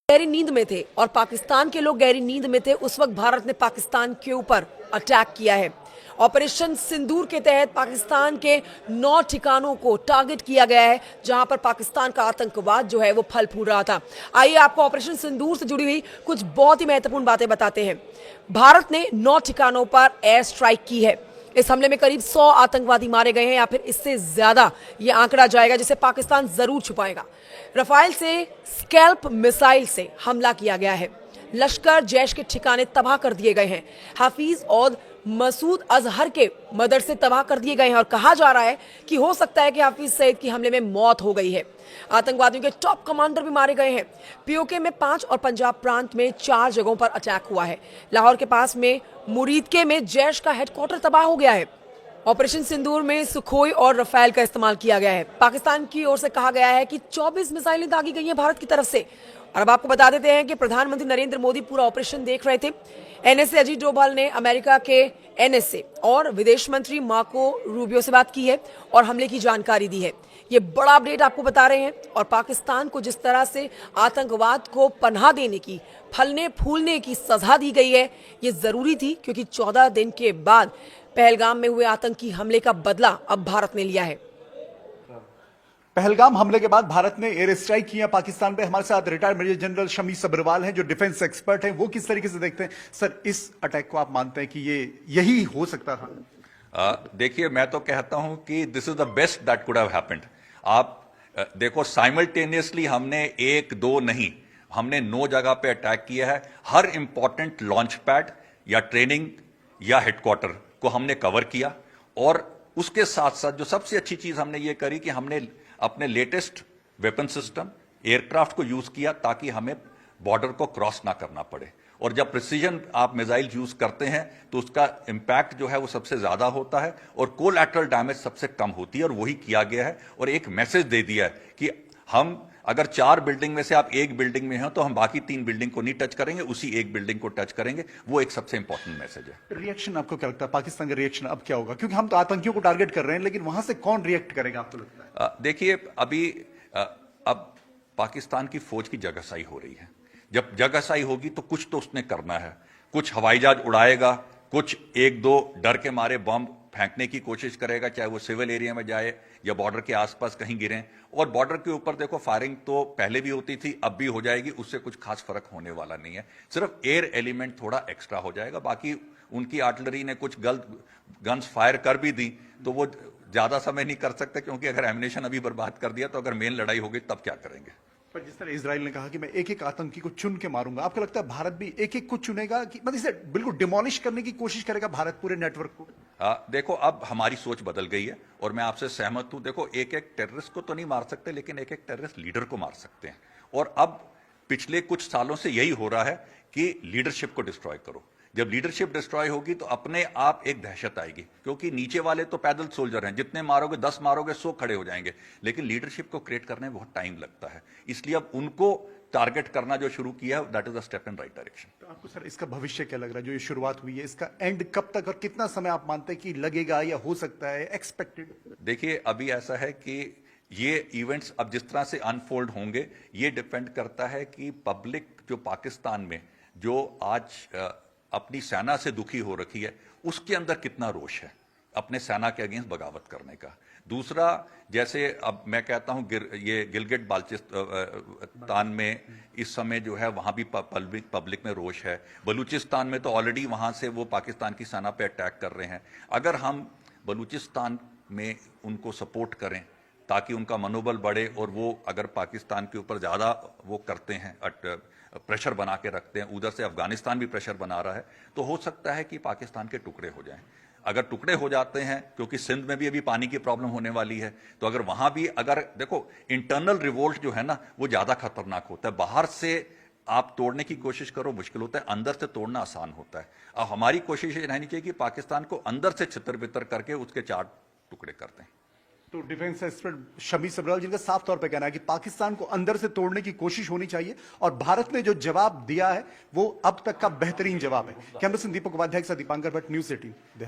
गहरी नींद में थे और पाकिस्तान के लोग गहरी नींद में थे, उस वक्त भारत ने पाकिस्तान के ऊपर अटैक किया है। ऑपरेशन सिंदूर के तहत पाकिस्तान के 9 ठिकानों को टारगेट किया गया है, जहां पर पाकिस्तान का आतंकवाद जो है वो फल फूल रहा था। आइए आपको ऑपरेशन सिंदूर से जुड़ी हुई कुछ बहुत ही महत्वपूर्ण बातें बताते हैं। भारत ने 9 ठिकानों पर एयर स्ट्राइक की है। इस हमले में करीब 100 आतंकवादी मारे गए हैं या फिर इससे ज्यादा ये आंकड़ा जाएगा, जिसे पाकिस्तान जरूर छुपाएगा। रफाल से स्कैल्प मिसाइल से हमला किया गया है। लश्कर जैश के ठिकाने तबाह कर दिए गए हैं। हाफिज और मसूद अजहर के मदरसे तबाह कर दिए गए हैं और कहा जा रहा है कि हो सकता है कि हाफिज सईद की हमले में मौत हो गई है। आतंकवादियों के टॉप कमांडर भी मारे गए हैं। पीओके में 5 और पंजाब प्रांत में 4 जगहों पर अटैक हुआ है। लाहौर के पास में मुरीदके में जैश का हेडक्वार्टर तबाह हो गया है। ऑपरेशन सिंदूर में सुखोई और रफाल का इस्तेमाल किया गया है। पाकिस्तान की ओर से कहा गया है कि 24 मिसाइलें दागी गई हैं भारत की तरफ से। और अब आपको बता देते हैं कि प्रधानमंत्री नरेंद्र मोदी पूरा ऑपरेशन देख रहे थे। एनएसए अजीत डोभाल ने अमेरिका के एनएसए और विदेश मंत्री मार्को रूबियो से बात की है और हमले की जानकारी दी है। ये बड़ा अपडेट आपको बता रहे हैं। और पाकिस्तान को जिस तरह से आतंकवाद को पनाह देने की, फलने फूलने की सजा दी गई है, ये जरूरी थी, क्योंकि 14 दिन के बाद पहलगाम में हुए आतंकी हमले का बदला अब भारत ने लिया है। पहलगाम हमले के बाद भारत ने एयर स्ट्राइक किया पाकिस्तान पे। हमारे साथ retired major general Shami Sabharwal हैं, जो डिफेंस एक्सपर्ट हैं। वो किस तरीके से देखते हैं? सर, इस अटैक को आप मानते हैं कि ये यही हो सकता था? देखिए, मैं तो कहता हूं कि this is the best that could have happened. आप देखो, साइमल्टेनियसली हमने 1-2 नहीं, हमने 9 जगह पे अटैक किया है। हर इंपॉर्टेंट लॉन्च पैड या ट्रेनिंग या हेडक्वार्टर को हमने कवर किया। और उसके साथ साथ जो सबसे अच्छी चीज हमने ये करी कि हमने अपने लेटेस्ट वेपन सिस्टम, एयरक्राफ्ट को यूज किया, ताकि हमें बॉर्डर को क्रॉस ना करना पड़े। और जब प्रिसीजन आप मिसाइल यूज करते हैं तो उसका इंपैक्ट जो है वो सबसे ज्यादा होता है और कोलैटरल डैमेज सबसे कम होती है, और वही किया गया है। और एक मैसेज दे दिया है कि हम अगर 4 बिल्डिंग में से आप एक बिल्डिंग में हैं तो हम बाकी 3 बिल्डिंग को नहीं टच करेंगे, उसी एक बिल्डिंग को टच करेंगे। वो एक सबसे इंपॉर्टेंट मैसेज है। रिएक्शन आपको क्या लगता है, पाकिस्तान का रिएक्शन अब क्या होगा? क्योंकि हम तो आतंकियों को टारगेट कर रहे हैं, लेकिन वहां से कौन रिएक्ट करेगा आपको लगता है? देखिए, अभी अब पाकिस्तान की फौज की जगहसाई हो रही है। जब जगहसाई होगी तो कुछ तो उसने करना है। कुछ हवाई जहाज उड़ाएगा, कुछ 1-2 डर के मारे बम फेंकने की कोशिश करेगा, चाहे वो सिविल एरिया में जाए या बॉर्डर के आसपास कहीं गिरे। और बॉर्डर के ऊपर देखो, फायरिंग तो पहले भी होती थी, अब भी हो जाएगी, उससे कुछ खास फर्क होने वाला नहीं है। सिर्फ एयर एलिमेंट थोड़ा एक्स्ट्रा हो जाएगा। बाकी उनकी आर्टिलरी ने कुछ गन्स फायर कर भी दी तो वो ज्यादा समय नहीं कर सकते, क्योंकि अगर एमिनेशन अभी बर्बाद कर दिया तो अगर मेन लड़ाई होगी तब क्या करेंगे। पर जिस तरह इजराइल ने कहा कि मैं एक एक आतंकी को चुन के मारूंगा, आपको लगता है भारत भी एक एक को चुनेगा कि मतलब इसे बिल्कुल डिमोलिश करने की कोशिश करेगा भारत पूरे नेटवर्क को? देखो, अब हमारी सोच बदल गई है और मैं आपसे सहमत हूं। देखो, एक एक टेररिस्ट को तो नहीं मार सकते, लेकिन एक एक टेररिस्ट लीडर को मार सकते हैं। और अब पिछले कुछ सालों से यही हो रहा है कि लीडरशिप को डिस्ट्रॉय करो। जब लीडरशिप डिस्ट्रॉय होगी तो अपने आप एक दहशत आएगी, क्योंकि नीचे वाले तो पैदल सोल्जर हैं, जितने मारोगे 10 मारोगे 100 खड़े हो जाएंगे। लेकिन लीडरशिप को क्रिएट करने में बहुत टाइम लगता है, इसलिए अब उनको टारगेट करना जो शुरू किया है, that is a step in right direction. तो आपको सर इसका भविष्य क्या लग रहा है? जो ये शुरुआत हुई है, इसका एंड कब तक और कितना समय आप मानते हैं कि लगेगा या हो सकता है एक्सपेक्टेड? देखिए, अभी ऐसा है कि ये इवेंट्स अब जिस तरह से अनफोल्ड होंगे, ये डिपेंड करता है कि पब्लिक जो पाकिस्तान में जो आज अपनी सेना से दुखी हो रखी है, उसके अंदर कितना रोष है अपने सेना के अगेंस्ट बगावत करने का। दूसरा, जैसे अब मैं कहता हूं ये गिलगिट बाल्चिस्तान में इस समय जो है वहां भी पब्लिक में रोष है। बलूचिस्तान में तो ऑलरेडी वहां से वो पाकिस्तान की सेना पे अटैक कर रहे हैं। अगर हम बलूचिस्तान में उनको सपोर्ट करें ताकि उनका मनोबल बढ़े, और वो अगर पाकिस्तान के ऊपर ज्यादा वो करते हैं, प्रेशर बना के रखते हैं, उधर से अफगानिस्तान भी प्रेशर बना रहा है, तो हो सकता है कि पाकिस्तान के टुकड़े हो जाएं। अगर टुकड़े हो जाते हैं, क्योंकि सिंध में भी अभी पानी की प्रॉब्लम होने वाली है, तो अगर वहां भी अगर देखो, इंटरनल रिवोल्ट जो है ना, वो ज्यादा खतरनाक होता है। बाहर से आप तोड़ने की कोशिश करो, मुश्किल होता है, अंदर से तोड़ना आसान होता है। अब हमारी कोशिश ये रहनी चाहिए कि पाकिस्तान को अंदर से छितर बितर करके उसके 4 टुकड़े करते हैं। तो डिफेंस एक्सपर्ट शमी सब्रवाल जिनका साफ तौर पे कहना है कि पाकिस्तान को अंदर से तोड़ने की कोशिश होनी चाहिए, और भारत ने जो जवाब दिया है वो अब तक का बेहतरीन जवाब है। कैमरा पर्सन दीपक उपाध्याय के साथ दीपांकर भट्ट, न्यूज़ 18 देहरादून।